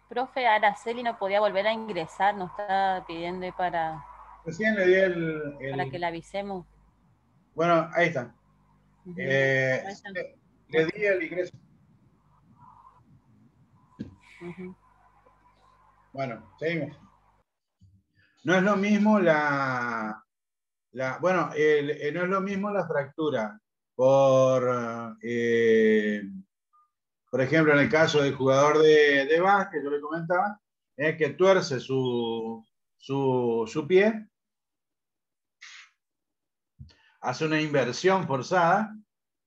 Profe, Araceli no podía volver a ingresar, nos está pidiendo ahí para... Recién le di para que la avisemos. Bueno, ahí está. Ahí está. Le di el ingreso. Bueno, seguimos. No es lo mismo bueno, no es lo mismo la fractura por ejemplo, en el caso del jugador de básquet, yo le comentaba, que tuerce su pie, hace una inversión forzada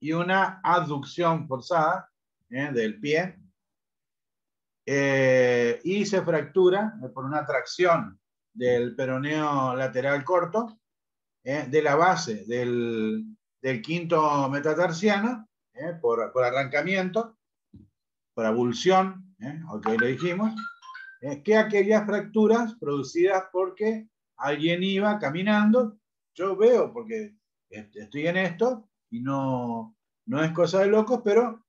y una aducción forzada del pie, y se fractura por una tracción del peroneo lateral corto, de la base del quinto metatarsiano, por arrancamiento, por abulsión, ok, lo dijimos, que aquellas fracturas producidas porque alguien iba caminando. Yo veo, porque estoy en esto y no es cosa de locos, pero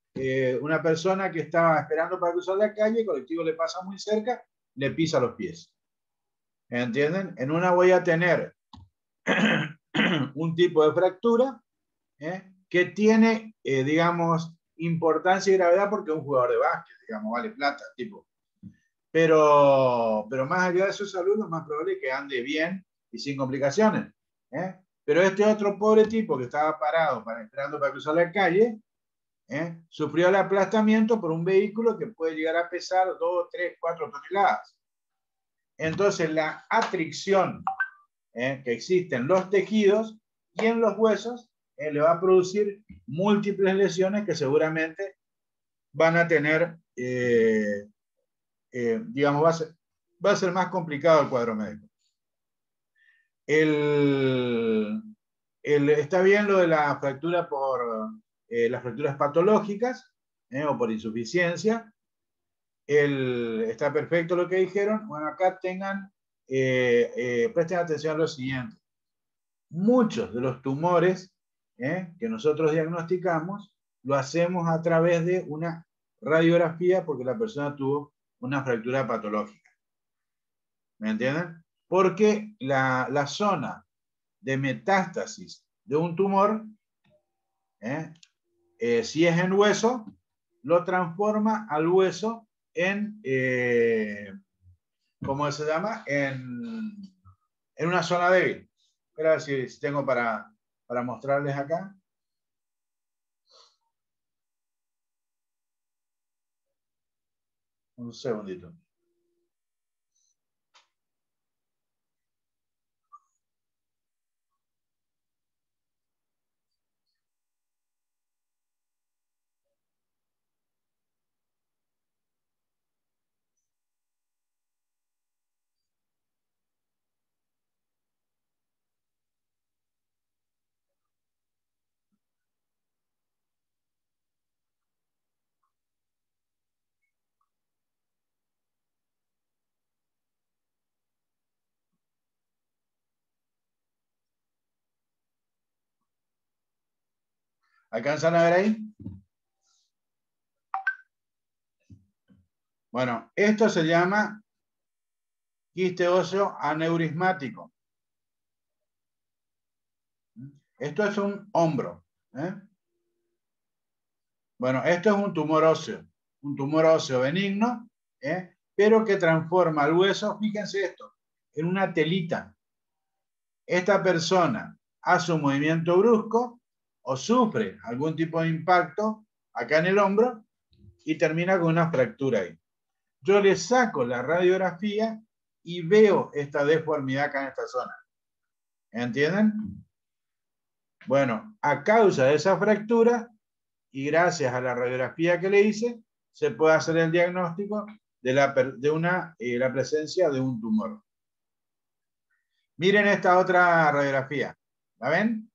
una persona que estaba esperando para cruzar la calle, el colectivo le pasa muy cerca, le pisa los pies. ¿Entienden? En una voy a tener un tipo de fractura que tiene, digamos, importancia y gravedad porque es un jugador de básquet, digamos, vale plata, tipo. Pero más allá de su salud, lo más probable es que ande bien y sin complicaciones. Pero este otro pobre tipo que estaba parado esperando para cruzar la calle, sufrió el aplastamiento por un vehículo que puede llegar a pesar 2, 3, 4 toneladas. Entonces, la atricción que existe en los tejidos y en los huesos le va a producir múltiples lesiones que seguramente van a tener, digamos, va a ser más complicado el cuadro médico. Está bien lo de la fractura por las fracturas patológicas o por insuficiencia. Está perfecto lo que dijeron. Bueno, acá presten atención a lo siguiente. Muchos de los tumores que nosotros diagnosticamos lo hacemos a través de una radiografía porque la persona tuvo una fractura patológica. ¿Me entienden? Porque la zona de metástasis de un tumor, si es en hueso, lo transforma al hueso en, ¿cómo se llama? En una zona débil. Espera a ver si tengo para mostrarles acá. Un segundito. ¿Alcanzan a ver ahí? Bueno, esto se llama quiste óseo aneurismático. Esto es un hombro. Bueno, esto es un tumor óseo benigno, pero que transforma el hueso, fíjense esto, en una telita. Esta persona hace un movimiento brusco o sufre algún tipo de impacto acá en el hombro y termina con una fractura ahí. Yo le saco la radiografía y veo esta deformidad acá en esta zona. ¿Entienden? Bueno, a causa de esa fractura y gracias a la radiografía que le hice, se puede hacer el diagnóstico de la presencia de un tumor. Miren esta otra radiografía. ¿La ven?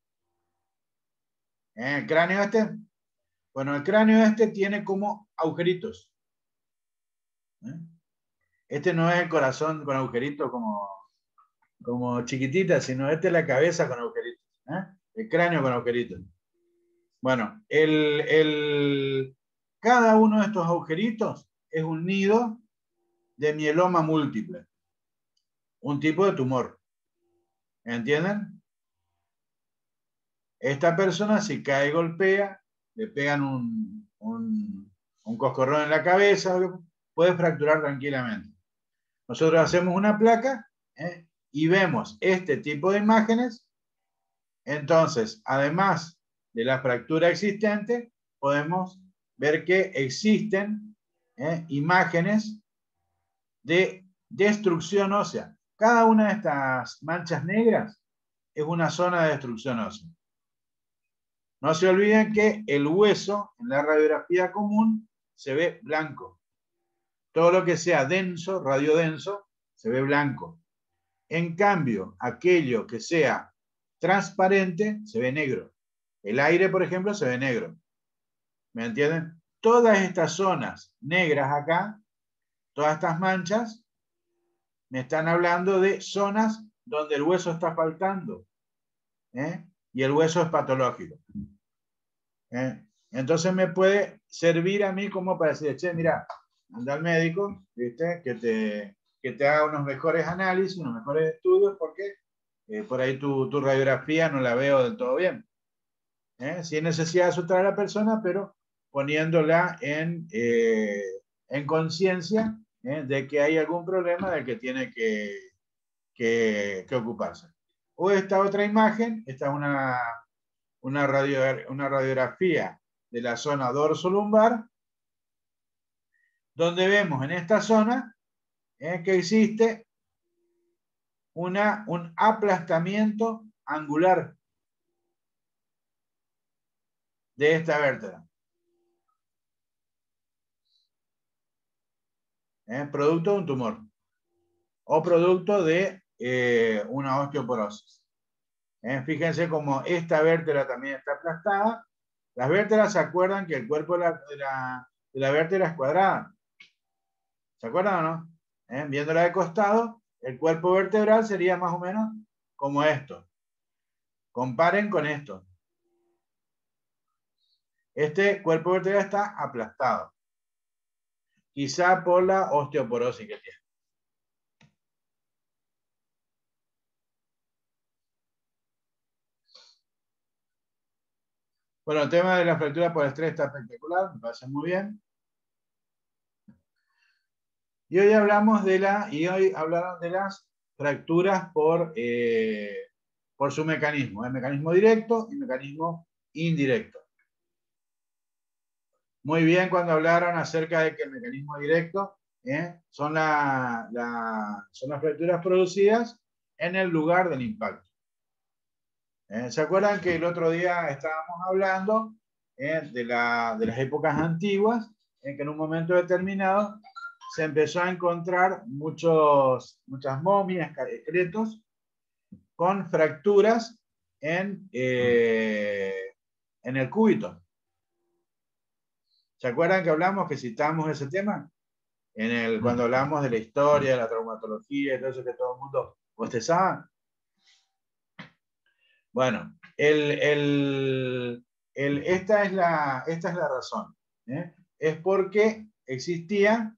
¿El cráneo este? Bueno, el cráneo este tiene como agujeritos. Este no es el corazón con agujeritos como chiquitita, sino este es la cabeza con agujeritos. El cráneo con agujeritos. Bueno, cada uno de estos agujeritos es un nido de mieloma múltiple, un tipo de tumor. ¿Entienden? Esta persona, si cae y golpea, le pegan un coscorrón en la cabeza, puede fracturar tranquilamente. Nosotros hacemos una placa y vemos este tipo de imágenes. Entonces, además de la fractura existente, podemos ver que existen imágenes de destrucción ósea. Cada una de estas manchas negras es una zona de destrucción ósea. No se olviden que el hueso en la radiografía común se ve blanco. Todo lo que sea denso, radiodenso, se ve blanco. En cambio, aquello que sea transparente se ve negro. El aire, por ejemplo, se ve negro. ¿Me entienden? Todas estas zonas negras acá, todas estas manchas, me están hablando de zonas donde el hueso está faltando. Y el hueso es patológico. Entonces me puede servir a mí como para decir, che, mira, anda al médico, ¿viste? Que te haga unos mejores análisis, unos mejores estudios, porque por ahí tu radiografía no la veo del todo bien. Sin necesidad de asustar a la persona, pero poniéndola en conciencia de que hay algún problema del que tiene que ocuparse. O esta otra imagen, esta es una radiografía de la zona dorso-lumbar, donde vemos en esta zona que existe un aplastamiento angular de esta vértebra. Producto de un tumor o producto de una osteoporosis. Fíjense cómo esta vértebra también está aplastada. Las vértebras, ¿se acuerdan que el cuerpo de la vértebra es cuadrada? ¿Se acuerdan o no? Viéndola de costado, el cuerpo vertebral sería más o menos como esto. Comparen con esto. Este cuerpo vertebral está aplastado. Quizá por la osteoporosis que tiene. Bueno, el tema de la fractura por estrés está espectacular, me parece muy bien. Y hoy hablaron de las fracturas por su mecanismo, mecanismo directo y mecanismo indirecto. Muy bien cuando hablaron acerca de que el mecanismo directo son las fracturas producidas en el lugar del impacto. ¿Se acuerdan que el otro día estábamos hablando de las épocas antiguas, en que en un momento determinado se empezó a encontrar muchas momias, esqueletos, con fracturas en el cúbito? ¿Se acuerdan que hablamos, que citamos ese tema? Cuando hablamos de la historia, de la traumatología y todo eso que todo el mundo bostezaba. Bueno, esta es la razón. Es porque existía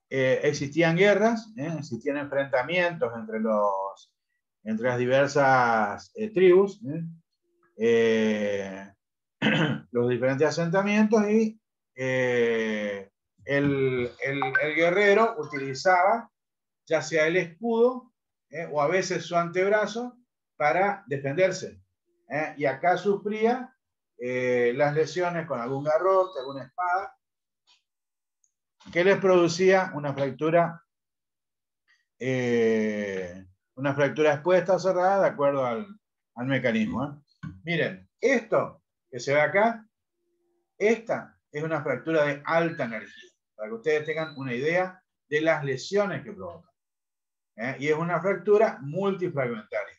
existían guerras, existían enfrentamientos entre las diversas tribus, los diferentes asentamientos, y el guerrero utilizaba ya sea el escudo o a veces su antebrazo para defenderse. Y acá sufría las lesiones con algún garrote, alguna espada, que les producía una fractura expuesta o cerrada de acuerdo al mecanismo. Miren, esto que se ve acá, esta es una fractura de alta energía, para que ustedes tengan una idea de las lesiones que provoca. Y es una fractura multifragmentaria.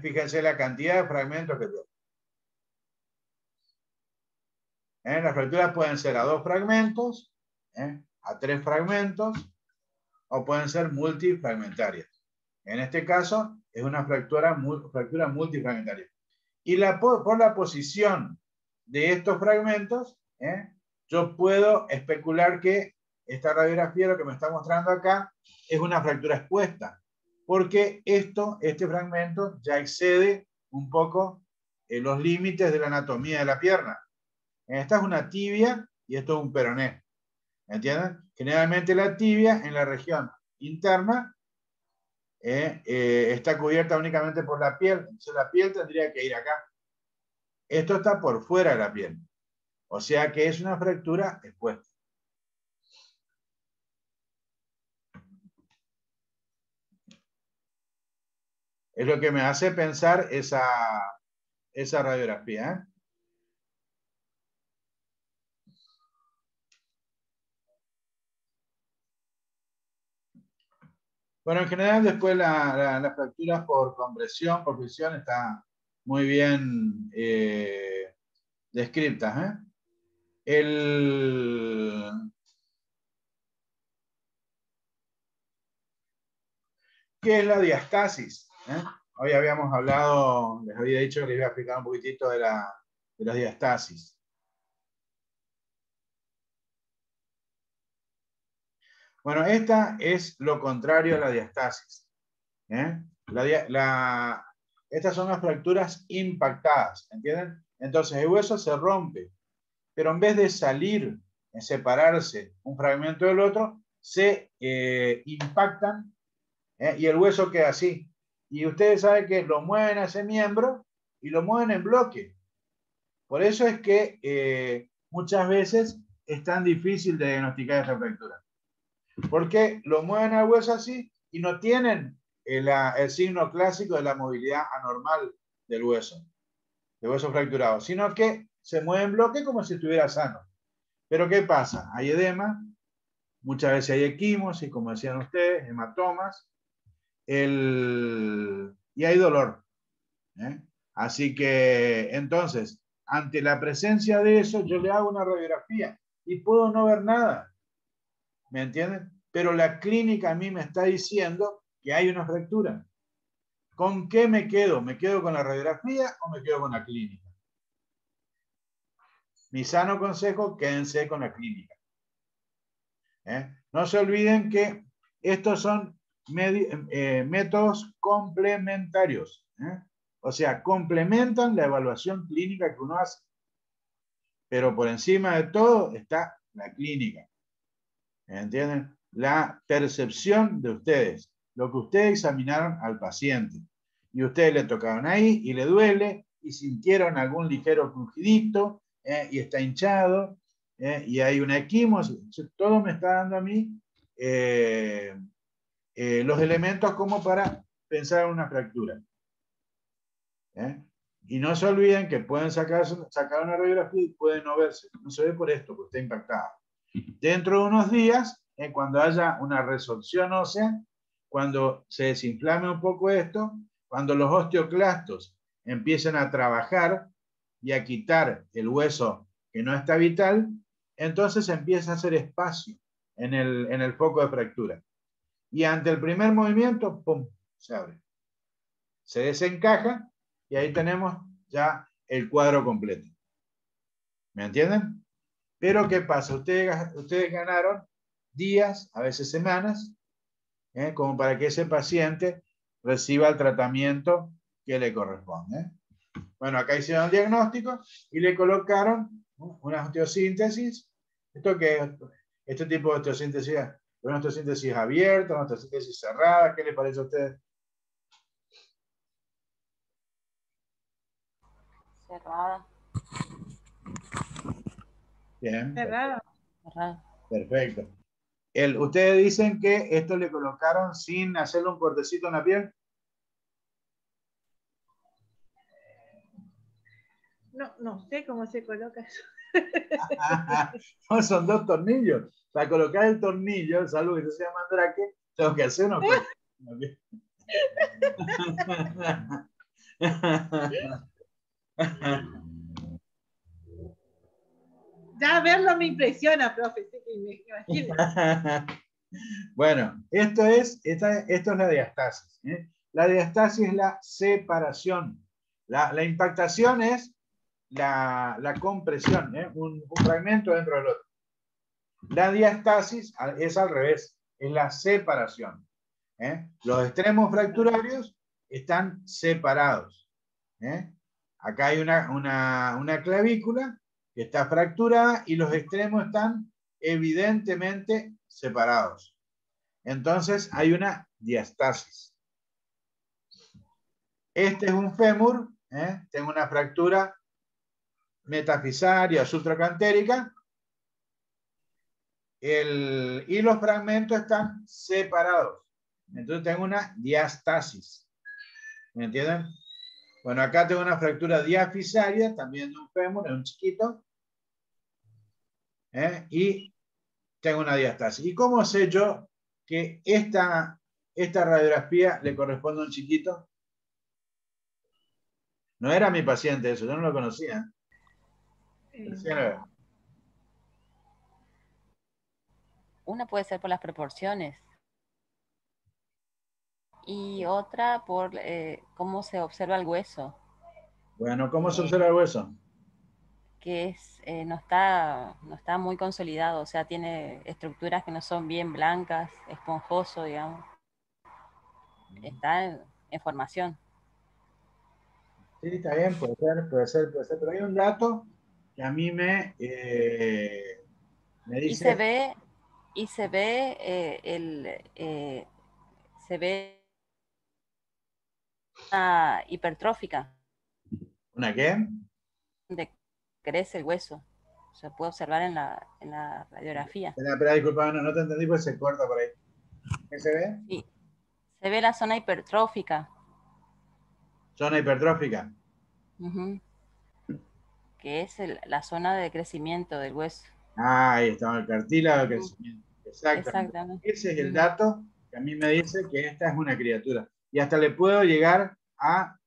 Fíjense la cantidad de fragmentos que tiene. Las fracturas pueden ser a 2 fragmentos, a 3 fragmentos, o pueden ser multifragmentarias. En este caso, es una fractura multifragmentaria. Y por la posición de estos fragmentos, yo puedo especular que esta radiografía, lo que me está mostrando acá, es una fractura expuesta, porque este fragmento ya excede un poco los límites de la anatomía de la pierna. Esta es una tibia y esto es un peroné. ¿Entienden? Generalmente la tibia en la región interna está cubierta únicamente por la piel. Entonces la piel tendría que ir acá. Esto está por fuera de la piel. O sea que es una fractura expuesta. Es lo que me hace pensar esa radiografía. Bueno, en general después la fractura por compresión, por fricción, está muy bien descrita. ¿Qué es la diastasis? Hoy habíamos hablado, les había dicho que les iba a explicar un poquitito de la diastasis. Bueno, esta es lo contrario a la diastasis. Estas son las fracturas impactadas, ¿entienden? Entonces el hueso se rompe, pero en vez de salir, separarse un fragmento del otro, se impactan y el hueso queda así. Y ustedes saben que lo mueven a ese miembro y lo mueven en bloque. Por eso es que muchas veces es tan difícil de diagnosticar esta fractura. Porque lo mueven al hueso así y no tienen el signo clásico de la movilidad anormal del hueso fracturado, sino que se mueve en bloque como si estuviera sano. Pero ¿qué pasa? Hay edema, muchas veces hay equimosis, como decían ustedes, hematomas, y hay dolor. Así que, entonces, ante la presencia de eso, yo le hago una radiografía y puedo no ver nada. ¿Me entienden? Pero la clínica a mí me está diciendo que hay una fractura. ¿Con qué me quedo? ¿Me quedo con la radiografía o me quedo con la clínica? Mi sano consejo, quédense con la clínica. No se olviden que estos son métodos complementarios. O sea, complementan la evaluación clínica que uno hace. Pero por encima de todo está la clínica. ¿Entienden? La percepción de ustedes, lo que ustedes examinaron al paciente. Y ustedes le tocaron ahí y le duele y sintieron algún ligero crujidito y está hinchado y hay una equimosis. Todo me está dando a mí los elementos como para pensar en una fractura. Y no se olviden que pueden sacar una radiografía y pueden no verse. No se ve por esto, porque está impactada. Dentro de unos días, cuando haya una resorción ósea, cuando se desinflame un poco esto, cuando los osteoclastos empiecen a trabajar y a quitar el hueso que no está vital, entonces empieza a hacer espacio en el foco de fractura. Y ante el primer movimiento, ¡pum!, se abre. Se desencaja y ahí tenemos ya el cuadro completo. ¿Me entienden? Pero ¿qué pasa? Ustedes ganaron días, a veces semanas, como para que ese paciente reciba el tratamiento que le corresponde. Bueno, acá hicieron el diagnóstico y le colocaron una osteosíntesis. ¿Esto qué es? Este tipo de osteosíntesis, una osteosíntesis abierta, una osteosíntesis cerrada, ¿qué le parece a usted? Cerrada. Bien. Cerrado. Cerrada. Perfecto. Ustedes dicen que esto le colocaron sin hacerle un cortecito en la piel. No sé cómo se coloca eso. No, son 2 tornillos. Para colocar el tornillo, salvo que se llama Mandrake, tengo que hacer una cortecita en la piel. Ya verlo me impresiona, profe. Sí, que me imagino. Bueno, esto es la diastasis. La diastasis es la separación. La impactación es la compresión, un fragmento dentro del otro. La diastasis es al revés, es la separación. Los extremos fracturarios están separados. Acá hay una clavícula que está fracturada y los extremos están evidentemente separados. Entonces hay una diastasis. Este es un fémur, tengo una fractura metafisaria subtrocantérica y los fragmentos están separados. Entonces tengo una diastasis. ¿Me entienden? Bueno, acá tengo una fractura diafisaria, también de un fémur, es un chiquito. Y tengo una diastasis. ¿Y cómo sé yo que esta radiografía le corresponde a un chiquito? No era mi paciente eso, yo no lo conocía. Una puede ser por las proporciones y otra por cómo se observa el hueso. Bueno, ¿cómo se observa el hueso? Que no está muy consolidado, o sea, tiene estructuras que no son bien blancas, esponjoso, digamos. Está en formación. Sí, está bien, puede ser, pero hay un dato que a mí me Y se dice... ve, se ve una hipertrófica, ¿Una qué? donde crece el hueso. Se puede observar en la radiografía. Espera, disculpa, no te entendí, pues se corta por ahí. ¿Qué se ve? Sí, se ve la zona hipertrófica. Zona hipertrófica. Uh-huh. Que es la zona de crecimiento del hueso. Ah, ahí está, el cartílago de crecimiento. Exactamente. Exactamente. Ese es el dato que a mí me dice que esta es una criatura. Y hasta le puedo llegar a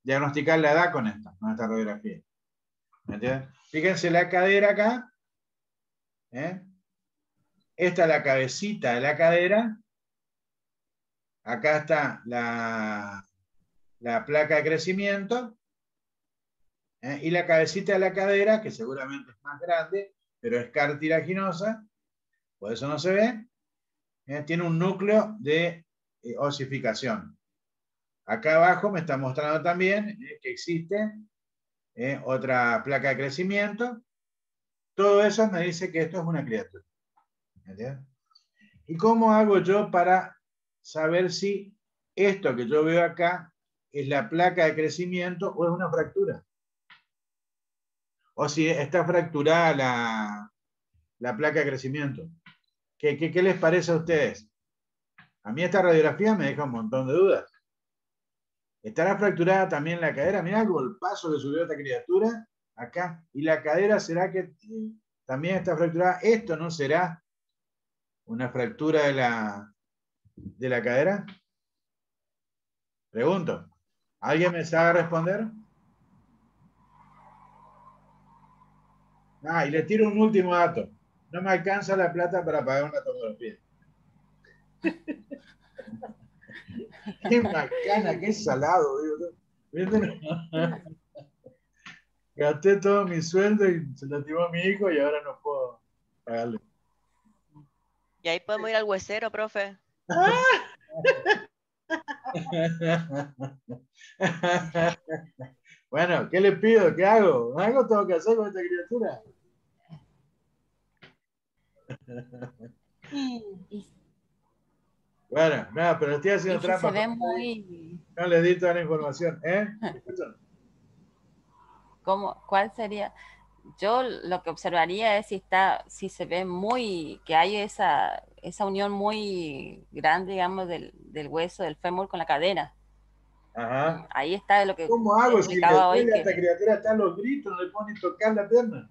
diagnosticar la edad con esta radiografía. ¿Me entienden? Fíjense la cadera acá. Esta es la cabecita de la cadera. Acá está la placa de crecimiento. Y la cabecita de la cadera, que seguramente es más grande, pero es cartilaginosa, por eso no se ve, tiene un núcleo de osificación. Acá abajo me está mostrando también que existe otra placa de crecimiento. Todo eso me dice que esto es una criatura. ¿Entiendes? ¿Y cómo hago yo para saber si esto que yo veo acá es la placa de crecimiento o es una fractura? O si está fracturada la placa de crecimiento. ¿Qué les parece a ustedes? A mí esta radiografía me deja un montón de dudas. ¿Estará fracturada también la cadera? Mirá el golpazo que subió esta criatura acá. ¿Y la cadera será que también está fracturada? ¿Esto no será una fractura de la cadera? Pregunto. ¿Alguien me sabe responder? Ah, y le tiro un último dato. No me alcanza la plata para pagar una tomografía. Qué macana, qué salado, digo. Gasté todo mi sueldo y se lo tiró a mi hijo y ahora no puedo pagarle. Y ahí podemos ir al huesero, profe. Bueno, ¿qué le pido? ¿Qué hago? ¿Algo tengo que hacer con esta criatura? Y, Bueno, nada, pero estoy y haciendo si se trampa. ve muy, No le di toda la información. ¿Eh? ¿cuál sería? Yo lo que observaría es si se ve muy, que hay esa unión muy grande, digamos, del hueso, del fémur con la cadera. Ajá. Ahí está lo que ¿Cómo hago si le explicaba hoy, duele a esta que criatura? Están los gritos, no le ponen tocar la pierna.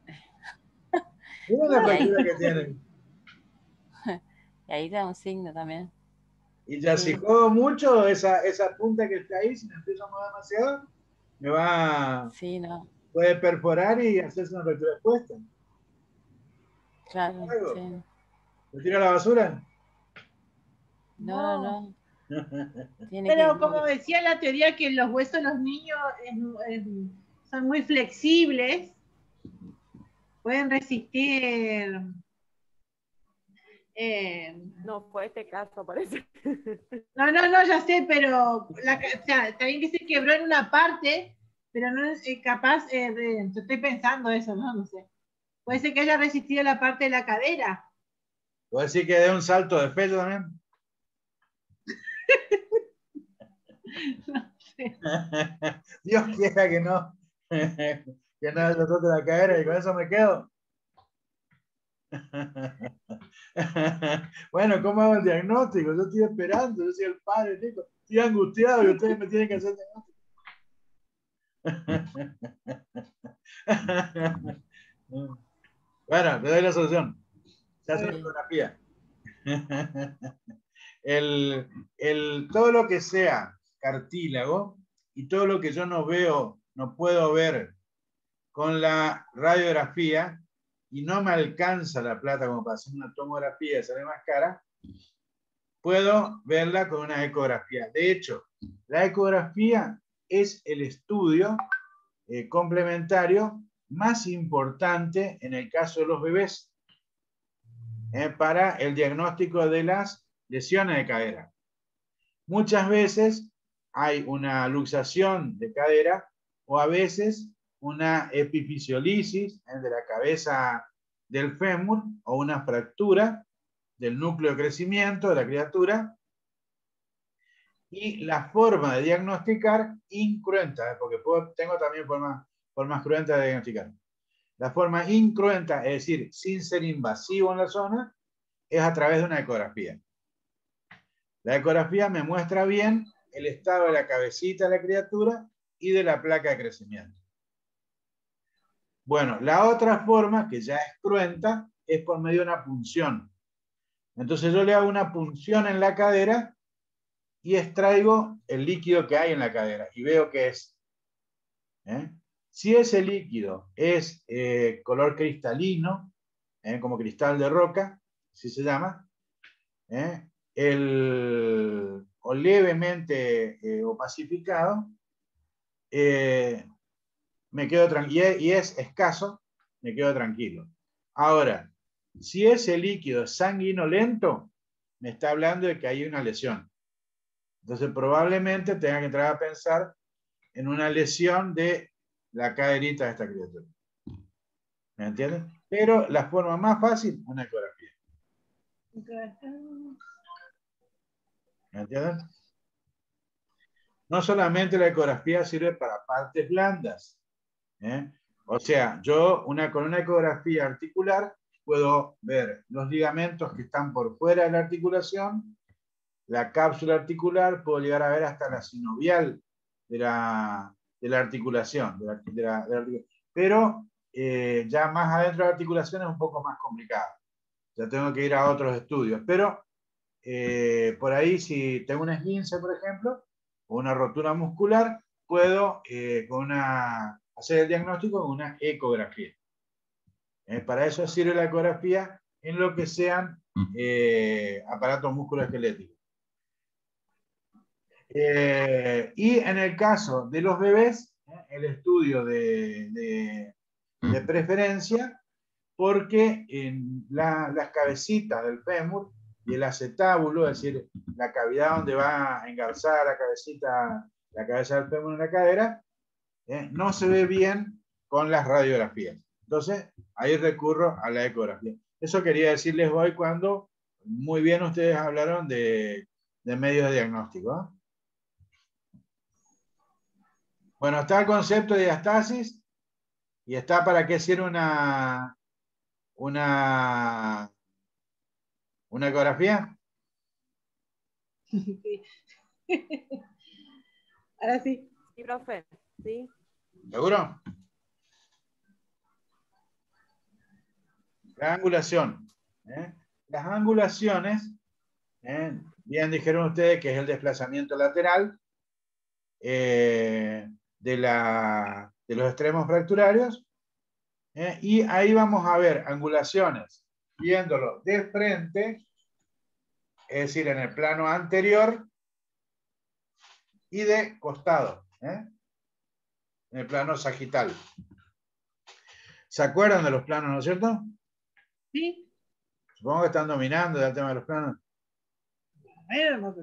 Mira la y ahí, fractura que tienen. y ahí da un signo también. Y ya si Sí, juego mucho, esa punta que está ahí, si me empiezo a mover demasiado, me va, sí, no, puede perforar y hacerse una fractura expuesta. ¿Cómo claro, hago? sí. ¿Me tiro a la basura? No, No. no, tiene Pero que, como decía la teoría que los huesos de los niños son muy flexibles, pueden resistir. No fue este caso, parece. No, ya sé, pero o sea, está bien que se quebró en una parte, pero no es capaz, estoy pensando eso, ¿no? No sé. Puede ser que haya resistido la parte de la cadera. ¿Puedo decir que dé un salto de fe también? No sé. Dios quiera que no. Que no le toque la cadera y con eso me quedo. Bueno, ¿cómo hago el diagnóstico? Yo estoy esperando, yo soy el padre, Nico. Estoy angustiado y ustedes me tienen que hacer diagnóstico. Bueno, te doy la solución. Se hace una ecografía. Todo lo que sea cartílago y todo lo que yo no veo, no puedo ver con la radiografía y no me alcanza la plata como para hacer una tomografía y sale más cara, puedo verla con una ecografía. De hecho, la ecografía es el estudio complementario más importante en el caso de los bebés para el diagnóstico de las lesiones de cadera. Muchas veces hay una luxación de cadera o a veces una epifisiolisis de la cabeza del fémur o una fractura del núcleo de crecimiento de la criatura. Y la forma de diagnosticar incruenta, porque tengo también formas cruentas de diagnosticar. La forma incruenta, es decir, sin ser invasivo en la zona, es a través de una ecografía. La ecografía me muestra bien el estado de la cabecita de la criatura y de la placa de crecimiento. Bueno, la otra forma, que ya es cruenta, es por medio de una punción. Entonces yo le hago una punción en la cadera y extraigo el líquido que hay en la cadera y veo qué es. Si ese líquido es color cristalino, como cristal de roca, así se llama, o levemente opacificado, me quedo tranquilo, y es escaso, me quedo tranquilo. Ahora, si ese líquido es sanguinolento, me está hablando de que hay una lesión. Entonces probablemente tenga que entrar a pensar en una lesión de la caderita de esta criatura. ¿Me entienden? Pero la forma más fácil, una ecografía. ¿Me entienden? No solamente la ecografía sirve para partes blandas. O sea, yo con una ecografía articular puedo ver los ligamentos que están por fuera de la articulación, la cápsula articular, puedo llegar a ver hasta la sinovial de la articulación. Pero ya más adentro de la articulación es un poco más complicado. Ya tengo que ir a otros estudios. Pero por ahí, si tengo un esguince, por ejemplo, o una rotura muscular, puedo hacer el diagnóstico con una ecografía. Para eso sirve la ecografía en lo que sean aparatos musculoesqueléticos. Y en el caso de los bebés, el estudio de preferencia, porque en las cabecitas del fémur y el acetábulo, es decir, la cavidad donde va a engarzar la cabecita, la cabeza del fémur en la cadera, no se ve bien con las radiografías. Entonces, ahí recurro a la ecografía. Eso quería decirles hoy cuando muy bien ustedes hablaron de medios de diagnóstico, ¿eh? Bueno, está el concepto de diastasis y está para qué sirve una ecografía. Sí. Ahora sí. Sí, profe. Sí. ¿Seguro? La angulación. Las angulaciones, bien dijeron ustedes que es el desplazamiento lateral de los extremos fracturarios. Y ahí vamos a ver angulaciones viéndolo de frente, es decir, en el plano anterior y de costado, en el plano sagital. ¿Se acuerdan de los planos, no es cierto? Sí. Supongo que están dominando el tema de los planos. Bueno,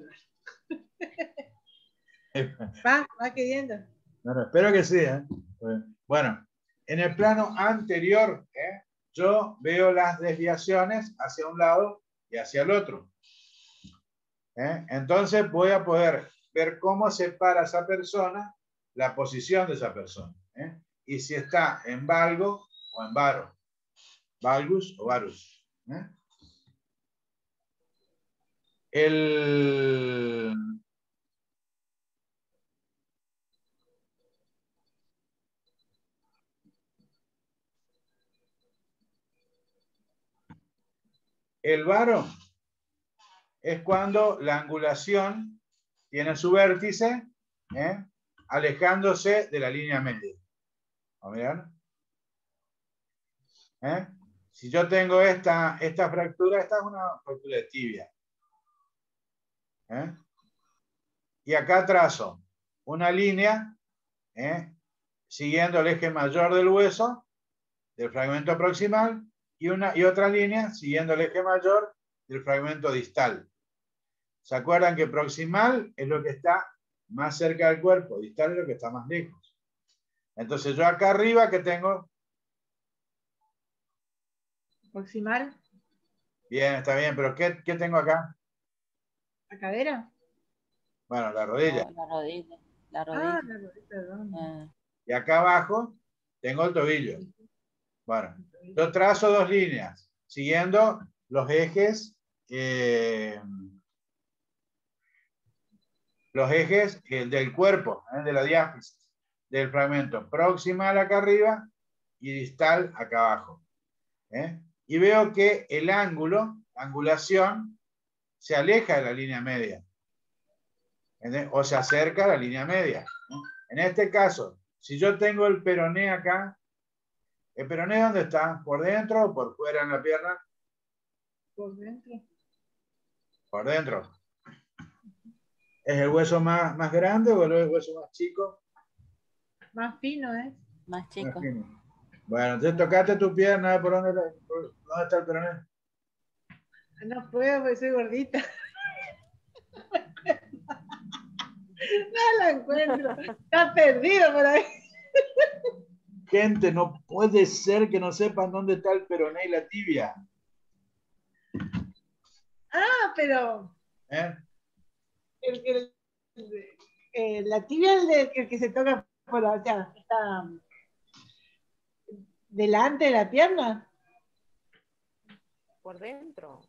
va queriendo. No, espero que sí. Bueno, en el plano anterior, yo veo las desviaciones hacia un lado y hacia el otro. Entonces voy a poder ver cómo se para esa persona, la posición de esa persona. Y si está en valgo o en varo. Valgus o varus. El varo es cuando la angulación tiene su vértice alejándose de la línea media. ¿Vamos a ver? Si yo tengo esta fractura, esta es una fractura de tibia. Y acá trazo una línea siguiendo el eje mayor del hueso, del fragmento proximal, y otra línea siguiendo el eje mayor del fragmento distal. ¿Se acuerdan que proximal es lo que está más cerca del cuerpo, distal es lo que está más lejos? Entonces yo acá arriba, ¿qué tengo? Proximal. Bien, está bien, pero ¿qué tengo acá? ¿La cadera? Bueno, la rodilla. No, la rodilla. La Ah, rodilla. la rodilla, perdón. Y acá abajo tengo el tobillo. Bueno, yo trazo dos líneas, siguiendo los ejes del cuerpo, de la diáfisis, del fragmento proximal acá arriba y distal acá abajo. Y veo que el ángulo, la angulación, se aleja de la línea media. O se acerca a la línea media. En este caso, si yo tengo el peroné acá, ¿el peroné dónde está? ¿Por dentro o por fuera en la pierna? Por dentro. Por dentro. ¿Es el hueso más grande o el hueso más chico? Más fino, ¿eh? Más chico. Bueno, entonces tocate tu pierna, ¿por dónde está el peroné? No puedo porque soy gordita. No la encuentro. Está perdido por ahí. Gente, no puede ser que no sepan dónde está el peroné y la tibia. Ah, pero ¿Eh? la tibia es el que se toca por la, o sea, está delante de la pierna. Por dentro.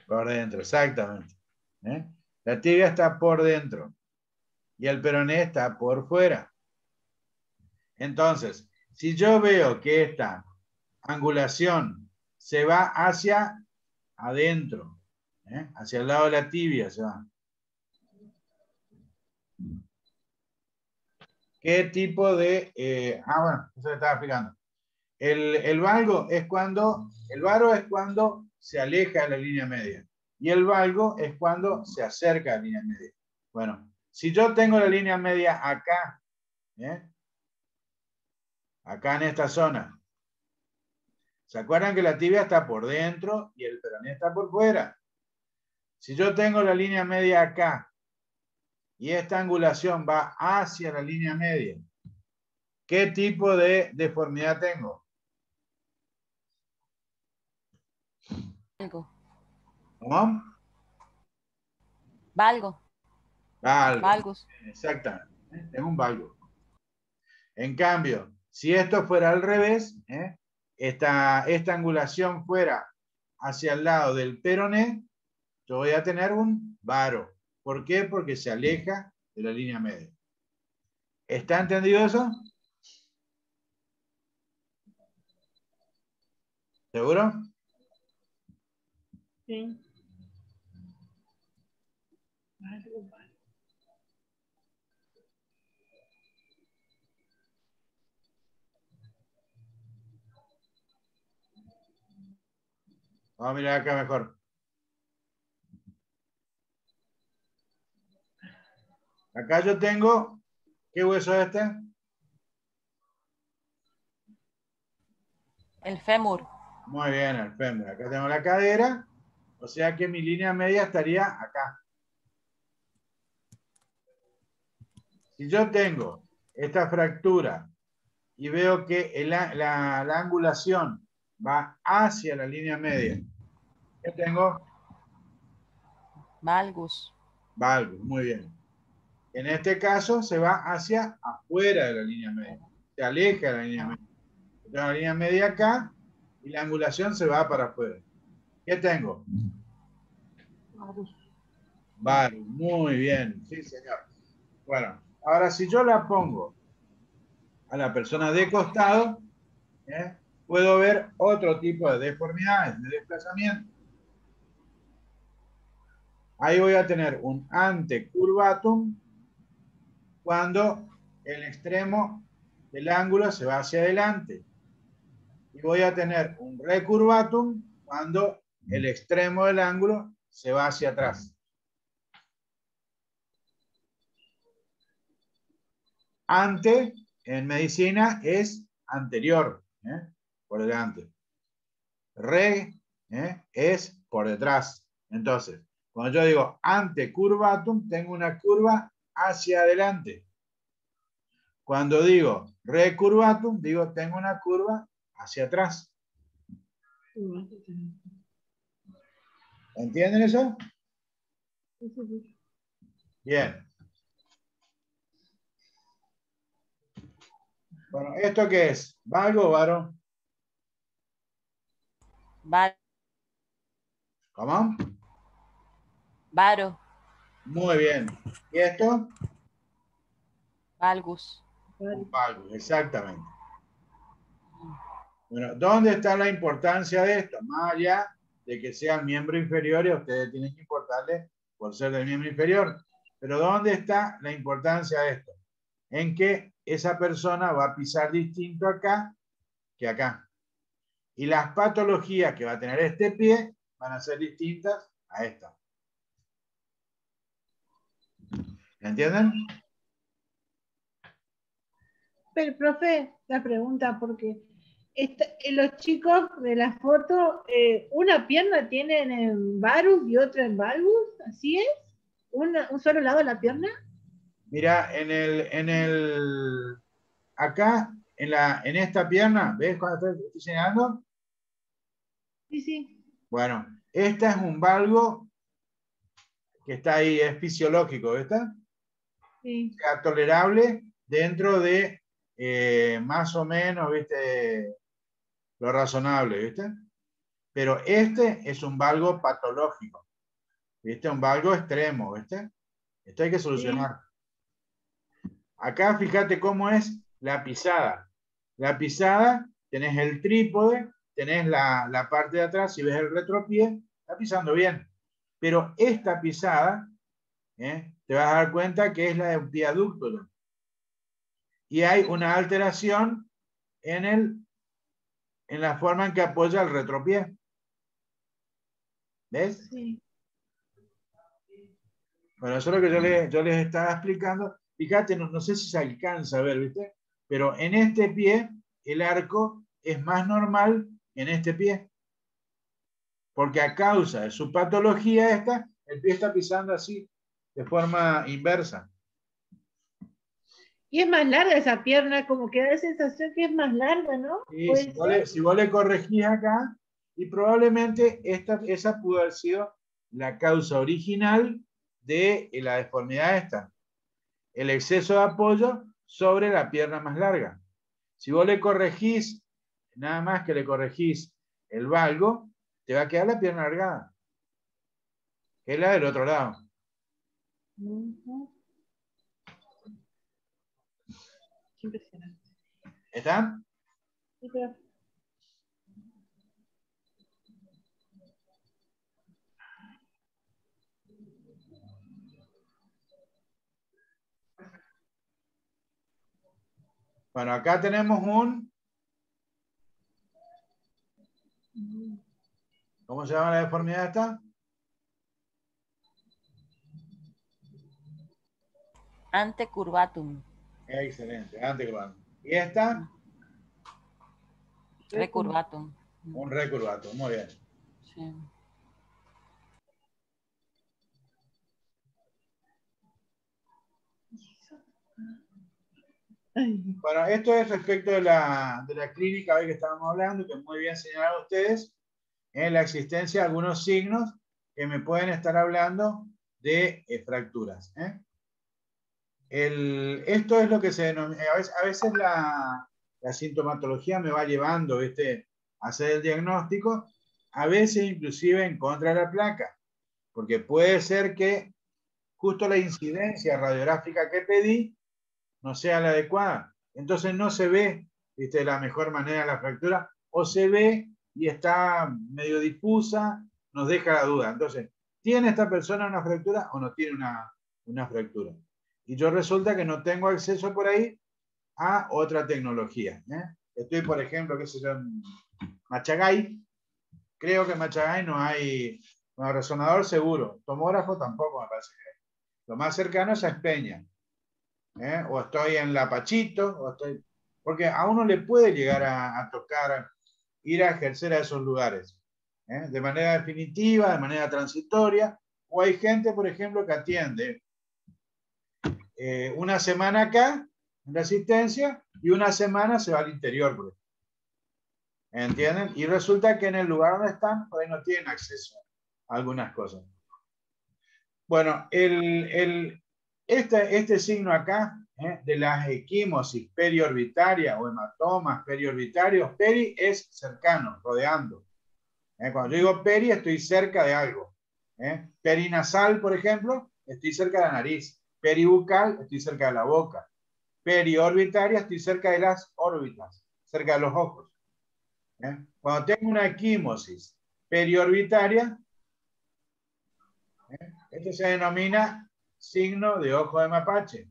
Por dentro, exactamente. La tibia está por dentro y el peroné está por fuera. Entonces, si yo veo que esta angulación se va hacia adentro, hacia el lado de la tibia se va. ¿Qué tipo de... bueno, eso le estaba explicando. El varo es cuando se aleja de la línea media. Y el valgo es cuando se acerca a la línea media. Bueno, si yo tengo la línea media acá, acá en esta zona, ¿se acuerdan que la tibia está por dentro y el peroné está por fuera? Si yo tengo la línea media acá y esta angulación va hacia la línea media, ¿qué tipo de deformidad tengo? Valgo. ¿Cómo? Valgo. Valgo. Valgus. Exactamente. Tengo un valgo. En cambio, si esto fuera al revés, esta angulación fuera hacia el lado del peroné, yo voy a tener un varo. ¿Por qué? Porque se aleja de la línea media. ¿Está entendido eso? ¿Seguro? Sí. Vamos a mirar acá mejor. Acá yo tengo, ¿qué hueso es este? El fémur. Muy bien, el fémur. Acá tengo la cadera, o sea que mi línea media estaría acá. Si yo tengo esta fractura y veo que la angulación va hacia la línea media, ¿qué tengo? Valgus. Valgus, muy bien. En este caso se va hacia afuera de la línea media, se aleja de la línea media. Tengo la línea media acá y la angulación se va para afuera. ¿Qué tengo? Valgus, muy bien, sí señor. Bueno, ahora si yo la pongo a la persona de costado, puedo ver otro tipo de deformidades, de desplazamiento. Ahí voy a tener un antecurvatum cuando el extremo del ángulo se va hacia adelante. Y voy a tener un recurvatum cuando el extremo del ángulo se va hacia atrás. Ante, en medicina, es anterior, por delante. Re, es por detrás. Entonces, cuando yo digo antecurvatum, tengo una curva hacia adelante. Cuando digo recurvatum, digo tengo una curva hacia atrás. ¿Entienden eso? Bien. Bueno, ¿esto qué es? ¿Valgo o varo? ¿Cómo? Varo. Muy bien. ¿Y esto? Valgus. Un valgus, exactamente. Bueno, ¿dónde está la importancia de esto? Más allá de que sea el miembro inferior y a ustedes tienen que importarle por ser del miembro inferior. Pero ¿dónde está la importancia de esto? En que esa persona va a pisar distinto acá que acá. Y las patologías que va a tener este pie van a ser distintas a esta. ¿Entienden? Pero, profe, la pregunta, porque los chicos de la foto, una pierna tienen en varus y otra en valgus, ¿así es? ¿Un solo lado de la pierna? Mira, acá, en esta pierna, ¿ves cuando estoy señalando? Sí, sí. Bueno, esta es un valgo que está ahí, es fisiológico, ¿viste? Sí. Sea tolerable dentro de más o menos, ¿viste? Lo razonable, ¿viste? Pero este es un valgo patológico, ¿viste? Un valgo extremo, ¿viste? Esto hay que solucionar. Acá fíjate cómo es la pisada. La pisada, tenés el trípode, tenés la parte de atrás, si ves el retropié, está pisando bien. Pero esta pisada, te vas a dar cuenta que es la de un pie adúctolo. Y hay una alteración en la forma en que apoya el retropié. ¿Ves? Sí. Bueno, eso es lo que yo les estaba explicando. Fíjate, no sé si se alcanza a ver, ¿viste? Pero en este pie, el arco es más normal que en este pie. Porque a causa de su patología esta, El pie está pisando así, de forma inversa. Y es más larga esa pierna, como que da la sensación que es más larga, ¿no? Y si vos le corregís acá, y probablemente esa pudo haber sido la causa original de la deformidad esta. El exceso de apoyo sobre la pierna más larga. Si vos le corregís, nada más que le corregís el valgo, te va a quedar la pierna alargada, que es la del otro lado. Qué impresionante. ¿Está? Sí, pero... Bueno, acá tenemos un... ¿Cómo se llama la deformidad esta? Antecurvatum. Excelente, anticurvatum. ¿Y esta? Recurvatum. Un recurvatum, muy bien. Sí. Bueno, esto es respecto de la clínica hoy que estábamos hablando, que muy bien señalaron ustedes, en la existencia de algunos signos que me pueden estar hablando de fracturas. Esto es lo que se denomina, a veces la sintomatología me va llevando, ¿viste?, a hacer el diagnóstico, a veces inclusive en contra de la placa, porque puede ser que justo la incidencia radiográfica que pedí no sea la adecuada. Entonces no se ve, ¿viste?, de la mejor manera la fractura, o se ve y está medio difusa, nos deja la duda. Entonces, ¿tiene esta persona una fractura o no tiene una fractura? Y yo resulta que no tengo acceso por ahí a otra tecnología. Estoy, por ejemplo, qué sé yo, en Machagay. Creo que en Machagay no hay resonador seguro. Tomógrafo tampoco me parece que hay. Lo más cercano es a Espeña. O estoy en Lapachito, porque a uno le puede llegar a tocar ir a ejercer a esos lugares, de manera definitiva, de manera transitoria, o hay gente, por ejemplo, que atiende una semana acá, en la asistencia, y una semana se va al interior, por ejemplo. ¿Entienden? Y resulta que en el lugar donde están, por ahí no tienen acceso a algunas cosas. Bueno, este signo acá, de la equimosis periorbitaria o hematomas periorbitarios, peri es cercano, rodeando. Cuando yo digo peri, estoy cerca de algo. Perinasal, por ejemplo, estoy cerca de la nariz. Peribucal, estoy cerca de la boca. Periorbitaria, estoy cerca de las órbitas, cerca de los ojos. Cuando tengo una equimosis periorbitaria, esto se denomina signo de ojo de mapache.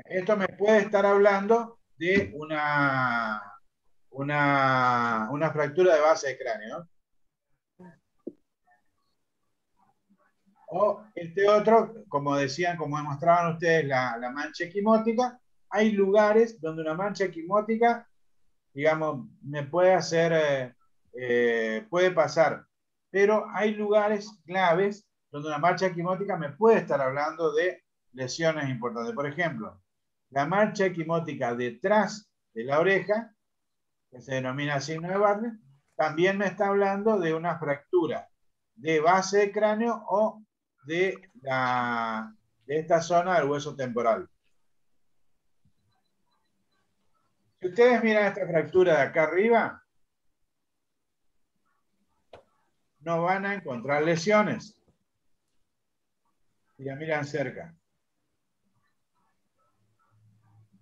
Esto me puede estar hablando de una fractura de base de cráneo. O este otro, como decían, como demostraban ustedes, la mancha equimótica. Hay lugares donde una mancha equimótica, digamos, me puede hacer, puede pasar. Pero hay lugares claves donde una mancha equimótica me puede estar hablando de lesiones importantes. Por ejemplo, la mancha equimótica detrás de la oreja, que se denomina signo de Barnet, también me está hablando de una fractura de base de cráneo o de esta zona del hueso temporal. Si ustedes miran esta fractura de acá arriba, no van a encontrar lesiones. Si la miran cerca.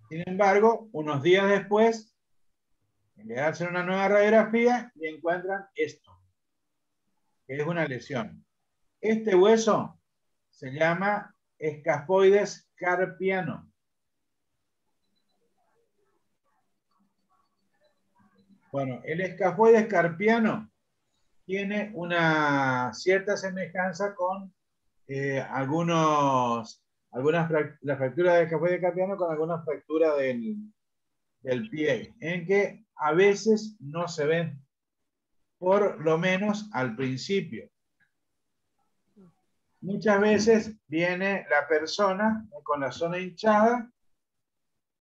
Sin embargo, unos días después, le hacen una nueva radiografía y encuentran esto, que es una lesión. Este hueso se llama escafoides carpiano. Bueno, el escafoides carpiano tiene una cierta semejanza con la fractura del escafoides carpiano con algunas fracturas del pie, en que a veces no se ven, por lo menos al principio. muchas veces viene la persona con la zona hinchada